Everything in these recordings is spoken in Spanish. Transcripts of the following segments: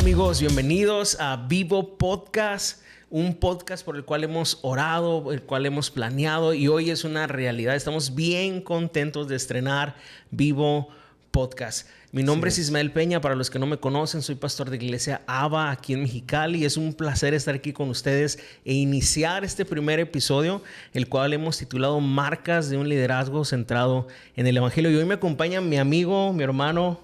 amigos? Bienvenidos a Vivo Podcast, un podcast por el cual hemos orado, el cual hemos planeado y hoy es una realidad. Estamos bien contentos de estrenar Vivo Podcast. Mi nombre es Ismael Peña, para los que no me conocen, soy pastor de Iglesia ABA aquí en Mexicali. Es un placer estar aquí con ustedes e iniciar este primer episodio, el cual hemos titulado Marcas de un liderazgo centrado en el Evangelio. Y hoy me acompaña mi amigo, mi hermano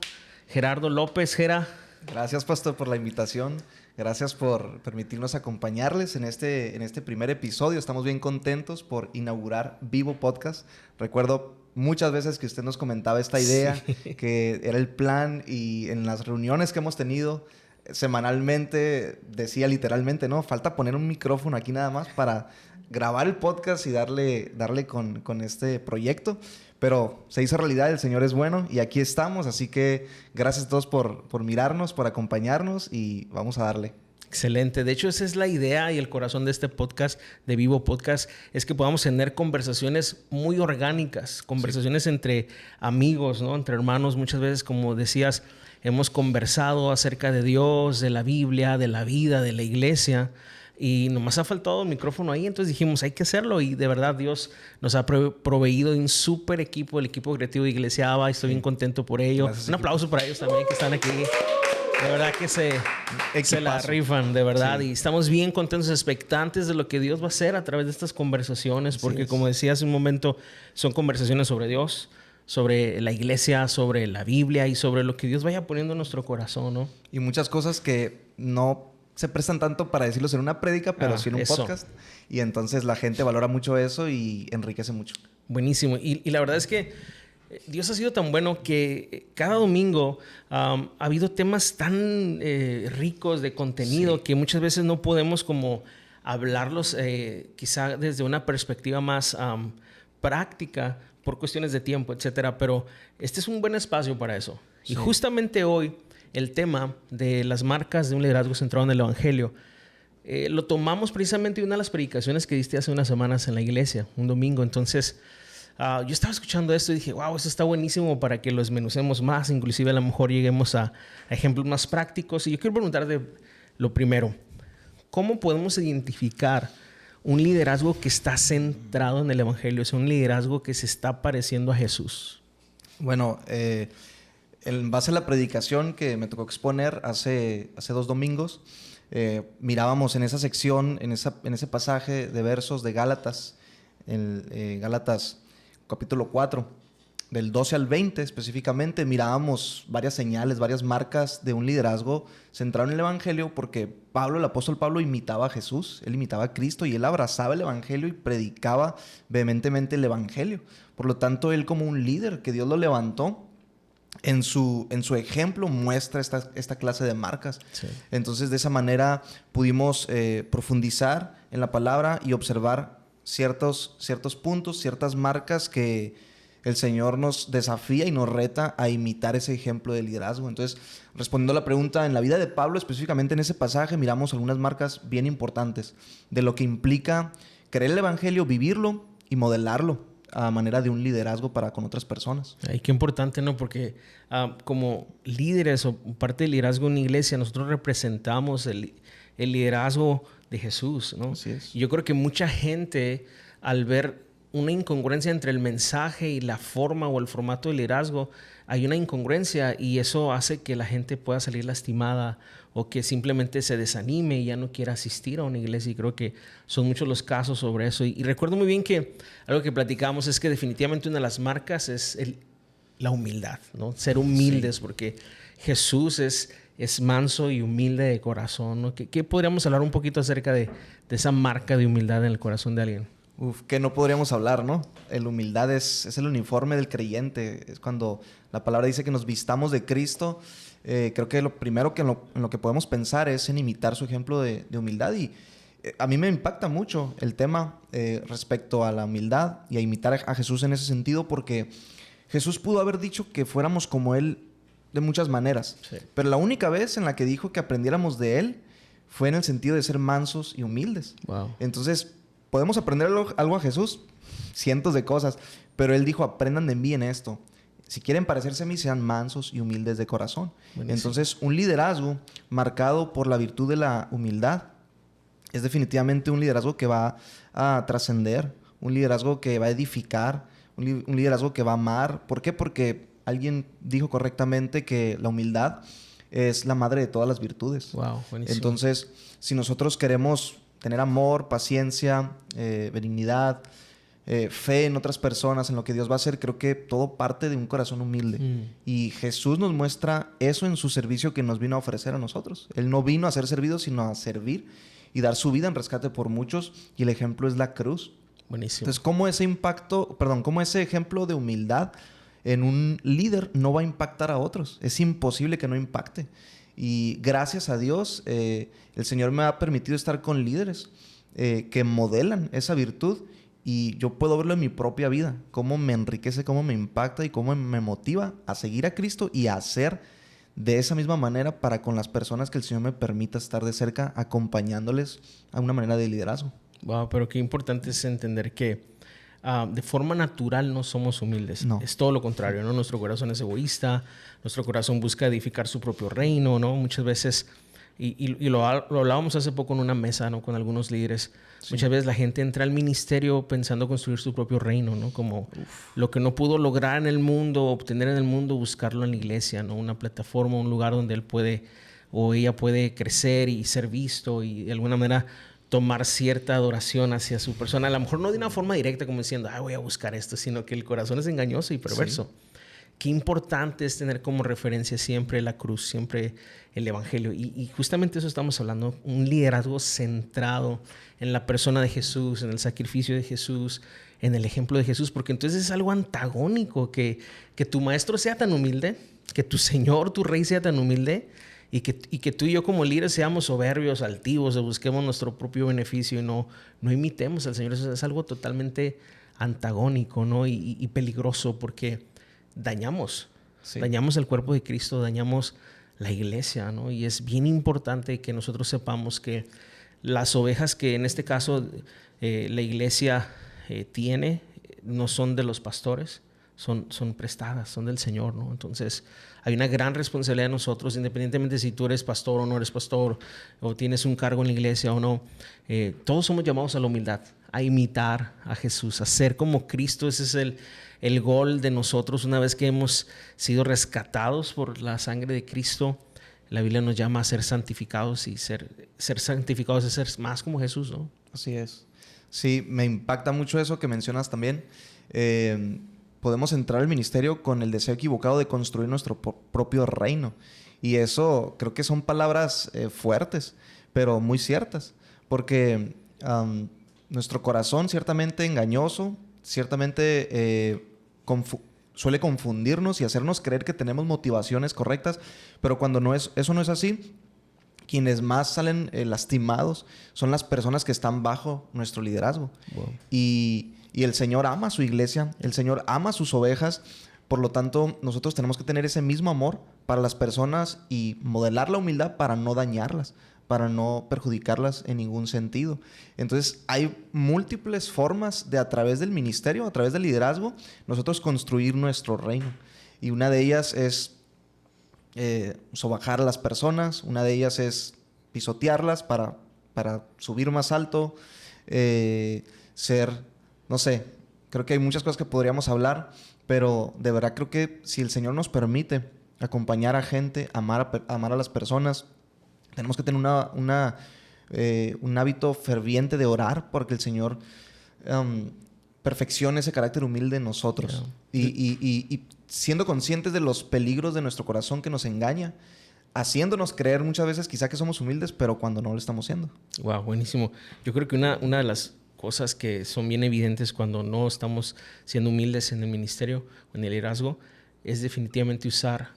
Gerardo López. Gera. Gracias, pastor, por la invitación. Gracias por permitirnos acompañarles en este primer episodio. Estamos bien contentos por inaugurar Vivo Podcast. Recuerdo muchas veces que usted nos comentaba esta idea, que era el plan, y en las reuniones que hemos tenido semanalmente decía literalmente, ¿no? Falta poner un micrófono aquí nada más para grabar el podcast y darle con este proyecto. Pero se hizo realidad, el Señor es bueno y aquí estamos. Así que gracias a todos por mirarnos, por acompañarnos y vamos a darle. Excelente. De hecho, esa es la idea y el corazón de este podcast, de Vivo Podcast, es que podamos tener conversaciones muy orgánicas, conversaciones entre amigos, ¿no? Entre hermanos. Muchas veces, como decías, hemos conversado acerca de Dios, de la Biblia, de la vida, de la iglesia. Y nomás ha faltado el micrófono ahí, entonces dijimos, hay que hacerlo. Y de verdad Dios nos ha proveído un súper equipo, el equipo creativo de Iglesia ABA. Estoy bien contento por ello. Gracias, un aplauso para ellos también que están aquí. De verdad que se la rifan, de verdad. Sí. Y estamos bien contentos, expectantes de lo que Dios va a hacer a través de estas conversaciones. Porque como decía hace un momento, son conversaciones sobre Dios, sobre la iglesia, sobre la Biblia y sobre lo que Dios vaya poniendo en nuestro corazón, ¿no? Y muchas cosas que no se prestan tanto para decirlos en una prédica, pero sí en un podcast. Y entonces la gente valora mucho eso y enriquece mucho. Buenísimo. Y la verdad es que Dios ha sido tan bueno que cada domingo ha habido temas tan ricos de contenido que muchas veces no podemos como hablarlos quizá desde una perspectiva más práctica por cuestiones de tiempo, etcétera. Pero este es un buen espacio para eso. Sí. Y justamente hoy el tema de las marcas de un liderazgo centrado en el Evangelio lo tomamos precisamente de una de las predicaciones que diste hace unas semanas en la iglesia, un domingo. Entonces, yo estaba escuchando esto y dije, wow, esto está buenísimo para que lo desmenucemos más. Inclusive a lo mejor lleguemos a ejemplos más prácticos. Y yo quiero preguntarte lo primero, ¿cómo podemos identificar un liderazgo que está centrado en el Evangelio? Es un liderazgo que se está pareciendo a Jesús. Bueno, en base a la predicación que me tocó exponer hace 2 domingos, mirábamos en esa sección, en ese pasaje de versos de Gálatas, Gálatas capítulo 4, del 12 al 20 específicamente, mirábamos varias señales, varias marcas de un liderazgo centrado en el Evangelio, porque el apóstol Pablo imitaba a Jesús, él imitaba a Cristo y él abrazaba el Evangelio y predicaba vehementemente el Evangelio. Por lo tanto, él como un líder que Dios lo levantó, en su ejemplo muestra esta clase de marcas. Sí. Entonces, de esa manera pudimos profundizar en la palabra y observar ciertos puntos, ciertas marcas que el Señor nos desafía y nos reta a imitar ese ejemplo de liderazgo. Entonces, respondiendo a la pregunta, en la vida de Pablo, específicamente en ese pasaje, miramos algunas marcas bien importantes de lo que implica creer el Evangelio, vivirlo y modelarlo a manera de un liderazgo para con otras personas. Ay, qué importante, ¿no? Porque como líderes o parte del liderazgo en una iglesia, nosotros representamos el liderazgo de Jesús, ¿no? Así es. Y yo creo que mucha gente, al ver una incongruencia entre el mensaje y la forma o el formato de liderazgo, hay una incongruencia y eso hace que la gente pueda salir lastimada o que simplemente se desanime y ya no quiera asistir a una iglesia. Y creo que son muchos los casos sobre eso. Y recuerdo muy bien que algo que platicamos es que definitivamente una de las marcas es la humildad, ¿no? Ser humildes, sí. Porque Jesús es manso y humilde de corazón, ¿no? ¿Qué podríamos hablar un poquito acerca de esa marca de humildad en el corazón de alguien? Que no podríamos hablar, ¿no? La humildad es el uniforme del creyente. Es cuando la palabra dice que nos vistamos de Cristo. Creo que lo primero en lo que podemos pensar es en imitar su ejemplo de humildad. Y a mí me impacta mucho el tema respecto a la humildad y a imitar a Jesús en ese sentido, porque Jesús pudo haber dicho que fuéramos como Él de muchas maneras. Sí. Pero la única vez en la que dijo que aprendiéramos de Él fue en el sentido de ser mansos y humildes. Wow. Entonces, podemos aprender algo a Jesús, cientos de cosas, pero Él dijo, aprendan de mí en esto. si quieren parecerse a mí, sean mansos y humildes de corazón. Buenísimo. Entonces, un liderazgo marcado por la virtud de la humildad es definitivamente un liderazgo que va a trascender, un liderazgo que va a edificar, un liderazgo que va a amar. ¿Por qué? Porque alguien dijo correctamente que la humildad es la madre de todas las virtudes. Wow, buenísimo. Entonces, si nosotros queremos tener amor, paciencia, benignidad, fe en otras personas, en lo que Dios va a hacer, creo que todo parte de un corazón humilde. Y Jesús nos muestra eso en su servicio que nos vino a ofrecer a nosotros. Él no vino a ser servido, sino a servir y dar su vida en rescate por muchos. Y el ejemplo es la cruz. Buenísimo. Entonces, cómo ese ejemplo de humildad en un líder no va a impactar a otros? Es imposible que no impacte. Y gracias a Dios, el Señor me ha permitido estar con líderes que modelan esa virtud, y yo puedo verlo en mi propia vida, cómo me enriquece, cómo me impacta y cómo me motiva a seguir a Cristo y a hacer de esa misma manera para con las personas que el Señor me permita estar de cerca, acompañándoles a una manera de liderazgo. Wow, pero qué importante es entender que de forma natural no somos humildes. No. Es todo lo contrario, ¿no? Nuestro corazón es egoísta, nuestro corazón busca edificar su propio reino, ¿no? Muchas veces, y lo hablábamos hace poco en una mesa, ¿no? Con algunos líderes. Sí. Muchas veces la gente entra al ministerio pensando construir su propio reino, ¿no? Como lo que no pudo lograr en el mundo, obtener en el mundo, buscarlo en la iglesia, ¿no? Una plataforma, un lugar donde él puede o ella puede crecer y ser visto y de alguna manera tomar cierta adoración hacia su persona. A lo mejor no de una forma directa como diciendo, voy a buscar esto, sino que el corazón es engañoso y perverso. Sí. Qué importante es tener como referencia siempre la cruz, siempre el evangelio. Y justamente eso estamos hablando, un liderazgo centrado en la persona de Jesús, en el sacrificio de Jesús, en el ejemplo de Jesús, porque entonces es algo antagónico que tu maestro sea tan humilde, que tu Señor, tu Rey sea tan humilde, y que tú y yo como líderes seamos soberbios, altivos, busquemos nuestro propio beneficio y no imitemos al Señor. Eso es algo totalmente antagónico, ¿no? Y peligroso, porque dañamos el cuerpo de Cristo, dañamos la iglesia, ¿no? Y es bien importante que nosotros sepamos que las ovejas que en este caso la iglesia tiene no son de los pastores, son prestadas, son del Señor, ¿no? Entonces hay una gran responsabilidad de nosotros, independientemente si tú eres pastor o no eres pastor, o tienes un cargo en la iglesia o no. Todos somos llamados a la humildad, a imitar a Jesús, a ser como Cristo. Ese es el gol de nosotros una vez que hemos sido rescatados por la sangre de Cristo. La Biblia nos llama a ser santificados, y ser santificados es ser más como Jesús, ¿no? Así es. Sí, me impacta mucho eso que mencionas también. Podemos entrar al ministerio con el deseo equivocado de construir nuestro propio reino. Y eso creo que son palabras fuertes, pero muy ciertas. Porque nuestro corazón, ciertamente engañoso, ciertamente suele confundirnos y hacernos creer que tenemos motivaciones correctas. Pero cuando eso no es así, quienes más salen lastimados son las personas que están bajo nuestro liderazgo. Wow. Y el Señor ama a su iglesia, el Señor ama a sus ovejas. Por lo tanto, nosotros tenemos que tener ese mismo amor para las personas y modelar la humildad para no dañarlas, para no perjudicarlas en ningún sentido. Entonces, hay múltiples formas de, a través del ministerio, a través del liderazgo, nosotros construir nuestro reino. Y una de ellas es sobajar a las personas, una de ellas es pisotearlas para subir más alto, no sé, creo que hay muchas cosas que podríamos hablar, pero de verdad creo que si el Señor nos permite acompañar a gente, amar a las personas, tenemos que tener un hábito ferviente de orar porque el Señor perfeccione ese carácter humilde en nosotros. Yeah. Y siendo conscientes de los peligros de nuestro corazón que nos engaña, haciéndonos creer muchas veces quizá que somos humildes, pero cuando no lo estamos siendo. Wow, buenísimo. Yo creo que una de las cosas que son bien evidentes cuando no estamos siendo humildes en el ministerio o en el liderazgo es definitivamente usar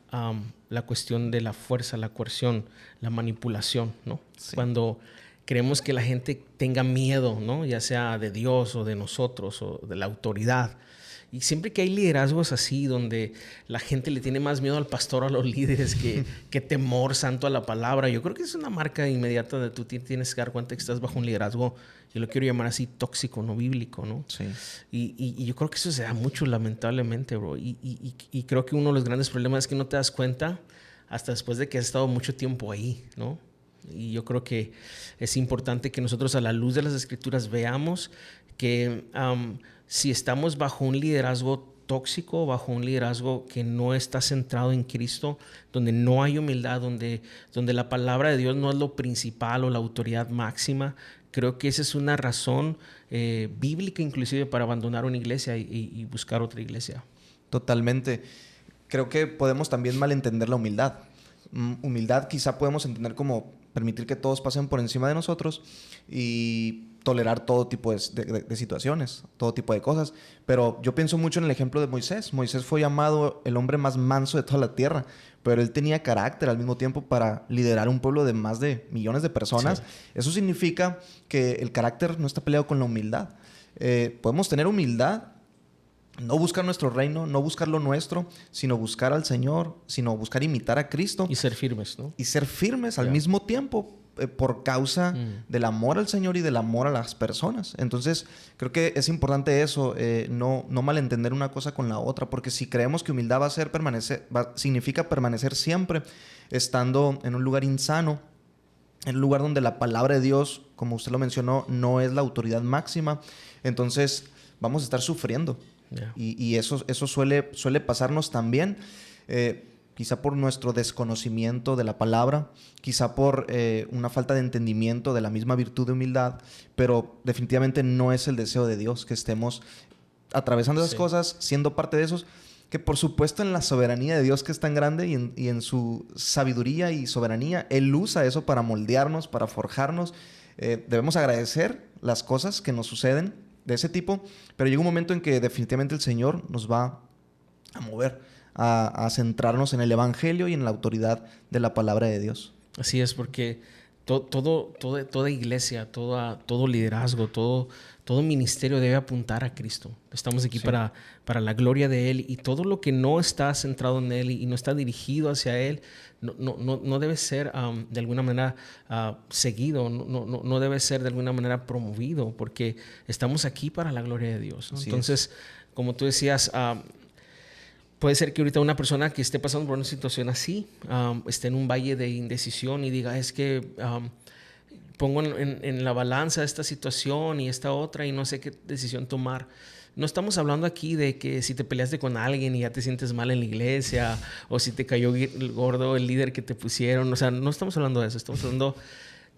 la cuestión de la fuerza, la coerción, la manipulación, ¿no? Sí. Cuando queremos que la gente tenga miedo, ¿no? Ya sea de Dios o de nosotros o de la autoridad. Y siempre que hay liderazgos así, donde la gente le tiene más miedo al pastor, a los líderes, que temor santo a la palabra, yo creo que es una marca inmediata de tú tienes que dar cuenta que estás bajo un liderazgo, yo lo quiero llamar así, tóxico, no bíblico, ¿no? Sí. Y yo creo que eso se da mucho, lamentablemente, bro. Y creo que uno de los grandes problemas es que no te das cuenta hasta después de que has estado mucho tiempo ahí, ¿no? Y yo creo que es importante que nosotros, a la luz de las Escrituras, veamos que si estamos bajo un liderazgo tóxico, bajo un liderazgo que no está centrado en Cristo, donde no hay humildad, donde la palabra de Dios no es lo principal o la autoridad máxima, creo que esa es una razón bíblica inclusive para abandonar una iglesia y buscar otra iglesia. Totalmente. Creo que podemos también malentender la humildad. Humildad quizá podemos entender como permitir que todos pasen por encima de nosotros y tolerar todo tipo de situaciones, todo tipo de cosas. Pero yo pienso mucho en el ejemplo de Moisés. Moisés fue llamado el hombre más manso de toda la tierra, pero él tenía carácter al mismo tiempo para liderar un pueblo de más de millones de personas. Sí. Eso significa que el carácter no está peleado con la humildad. Podemos tener humildad, no buscar nuestro reino, no buscar lo nuestro, sino buscar al Señor, sino buscar imitar a Cristo. Y ser firmes, ¿no? Y ser firmes al mismo tiempo por causa del amor al Señor y del amor a las personas. Entonces, creo que es importante eso, no malentender una cosa con la otra, porque si creemos que humildad significa permanecer siempre estando en un lugar insano, en un lugar donde la palabra de Dios, como usted lo mencionó, no es la autoridad máxima, entonces vamos a estar sufriendo. Yeah. Y eso suele pasarnos también, quizá por nuestro desconocimiento de la palabra, quizá por una falta de entendimiento de la misma virtud de humildad, pero definitivamente no es el deseo de Dios que estemos atravesando esas cosas, siendo parte de esos, que por supuesto en la soberanía de Dios, que es tan grande, y en su sabiduría y soberanía, Él usa eso para moldearnos, para forjarnos. Debemos agradecer las cosas que nos suceden de ese tipo, pero llega un momento en que definitivamente el Señor nos va a mover a centrarnos en el Evangelio y en la autoridad de la palabra de Dios. Así es, porque toda iglesia, todo liderazgo, todo ministerio debe apuntar a Cristo. Estamos aquí para la gloria de Él, y todo lo que no está centrado en Él y no está dirigido hacia Él no debe ser de alguna manera seguido, no debe ser de alguna manera promovido, porque estamos aquí para la gloria de Dios, ¿no? Entonces, como tú decías, puede ser que ahorita una persona que esté pasando por una situación así esté en un valle de indecisión y diga, es que pongo en la balanza esta situación y esta otra y no sé qué decisión tomar. No estamos hablando aquí de que si te peleaste con alguien y ya te sientes mal en la iglesia, o si te cayó gordo el líder que te pusieron. O sea, no estamos hablando de eso. Estamos hablando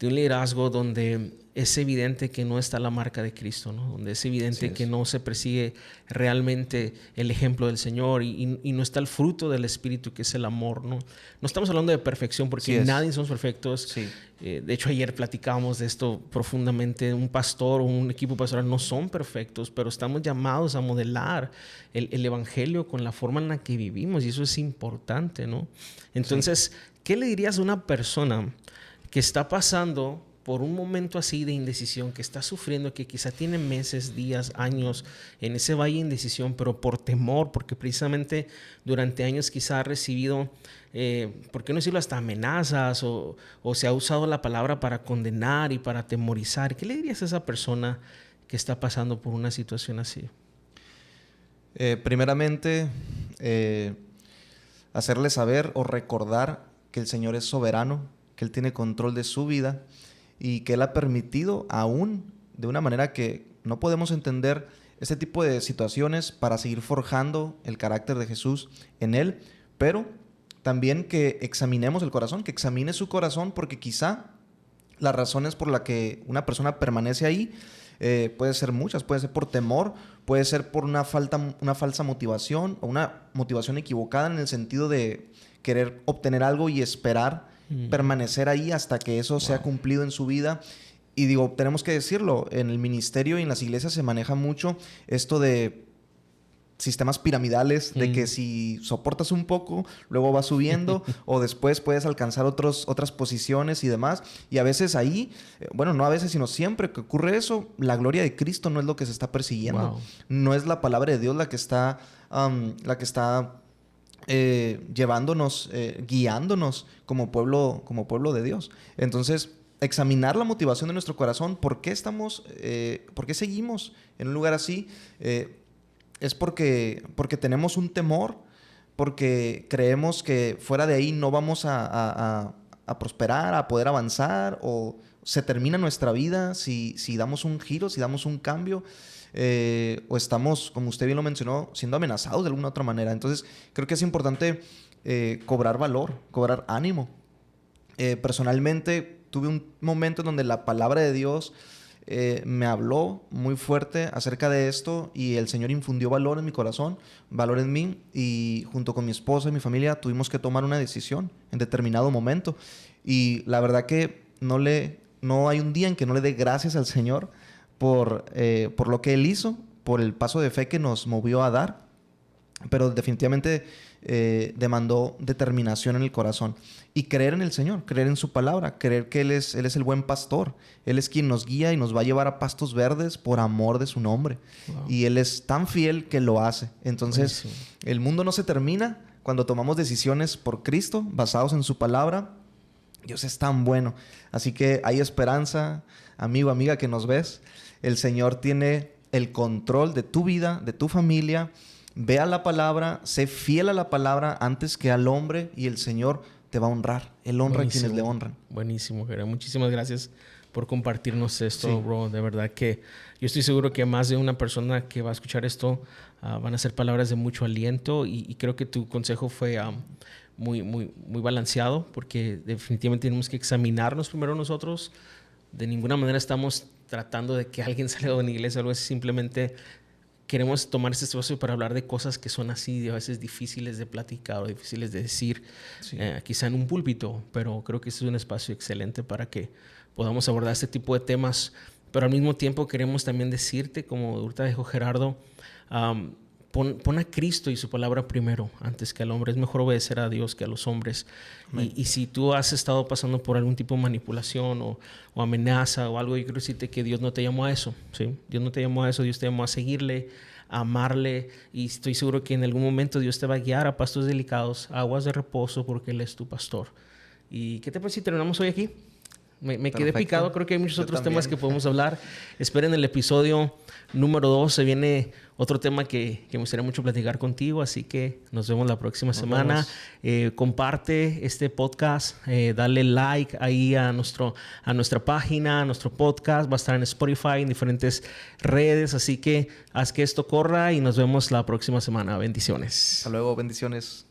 de un liderazgo donde es evidente que no está la marca de Cristo, ¿no? Donde es evidente que no se persigue realmente el ejemplo del Señor y no está el fruto del Espíritu, que es el amor, ¿no? No estamos hablando de perfección, porque nadie somos perfectos. Sí. De hecho, ayer platicábamos de esto profundamente. Un pastor o un equipo pastoral no son perfectos, pero estamos llamados a modelar el Evangelio con la forma en la que vivimos, y eso es importante, ¿no? Entonces, ¿qué le dirías a una persona que está pasando por un momento así de indecisión, que está sufriendo, que quizá tiene meses, días, años en ese valle de indecisión, pero por temor, porque precisamente durante años quizá ha recibido, ¿por qué no decirlo?, hasta amenazas, o se ha usado la palabra para condenar y para atemorizar? ¿Qué le dirías a esa persona que está pasando por una situación así? Primeramente, hacerle saber o recordar que el Señor es soberano, que Él tiene control de su vida y que Él ha permitido, aún de una manera que no podemos entender, este tipo de situaciones para seguir forjando el carácter de Jesús en Él, pero también que examinemos el corazón, que examine su corazón, porque quizá las razones por las que una persona permanece ahí puede ser muchas. Puede ser por temor, puede ser por una falsa motivación, o una motivación equivocada en el sentido de querer obtener algo y esperar permanecer ahí hasta que eso sea cumplido en su vida. Y digo, tenemos que decirlo, en el ministerio y en las iglesias se maneja mucho esto de sistemas piramidales de que si soportas un poco, luego vas subiendo o después puedes alcanzar otras posiciones y demás. Y a veces ahí, bueno, no a veces, sino siempre que ocurre eso, la gloria de Cristo no es lo que se está persiguiendo. Wow. No es la palabra de Dios la que está llevándonos, guiándonos como pueblo de Dios. Entonces, examinar la motivación de nuestro corazón. ¿Por qué seguimos en un lugar así? Es porque tenemos un temor, porque creemos que fuera de ahí no vamos a prosperar, a poder avanzar, o se termina nuestra vida si damos un giro, si damos un cambio, o estamos, como usted bien lo mencionó, siendo amenazados de alguna otra manera. Entonces, creo que es importante cobrar valor, cobrar ánimo. Personalmente, tuve un momento en donde la palabra de Dios me habló muy fuerte acerca de esto y el Señor infundió valor en mi corazón, valor en mí, y junto con mi esposa y mi familia tuvimos que tomar una decisión en determinado momento. Y la verdad que no hay un día en que no le dé gracias al Señor por lo que Él hizo, por el paso de fe que nos movió a dar, pero definitivamente demandó determinación en el corazón y creer en el Señor, creer en su palabra, creer que Él es el buen pastor. Él es quien nos guía y nos va a llevar a pastos verdes por amor de su nombre. Wow. Y Él es tan fiel que lo hace. Entonces, buenísimo. El mundo no se termina cuando tomamos decisiones por Cristo, basados en su palabra. Dios es tan bueno. Así que hay esperanza, amigo, amiga que nos ves. El Señor tiene el control de tu vida, de tu familia. Ve a la palabra, sé fiel a la palabra antes que al hombre y el Señor te va a honrar. Él honra a quienes le honran. Buenísimo, Gerard. Muchísimas gracias por compartirnos esto, bro. De verdad que yo estoy seguro que más de una persona que va a escuchar esto van a ser palabras de mucho aliento y creo que tu consejo fue muy, muy, muy balanceado porque definitivamente tenemos que examinarnos primero nosotros. De ninguna manera estamos tratando de que alguien salga de una iglesia o algo así. Simplemente queremos tomar este espacio para hablar de cosas que son así, a veces difíciles de platicar o difíciles de decir, quizá en un púlpito, pero creo que este es un espacio excelente para que podamos abordar este tipo de temas. Pero al mismo tiempo queremos también decirte, como ahorita dijo Gerardo, pon a Cristo y su palabra primero antes que al hombre. Es mejor obedecer a Dios que a los hombres. Y si tú has estado pasando por algún tipo de manipulación o amenaza o algo, yo quiero decirte que Dios no te llamó a eso, ¿sí? Dios no te llamó a eso. Dios te llamó a seguirle, a amarle. Y estoy seguro que en algún momento Dios te va a guiar a pastos delicados, a aguas de reposo, porque Él es tu pastor. ¿Y qué te parece si terminamos hoy aquí? Me quedé picado. Creo que hay muchos otros temas que podemos hablar. Esperen el episodio número 2. Se viene otro tema que me gustaría mucho platicar contigo. Así que nos vemos la próxima semana. Comparte este podcast. Dale like ahí a nuestra página, a nuestro podcast. Va a estar en Spotify, en diferentes redes. Así que haz que esto corra y nos vemos la próxima semana. Bendiciones. Hasta luego. Bendiciones.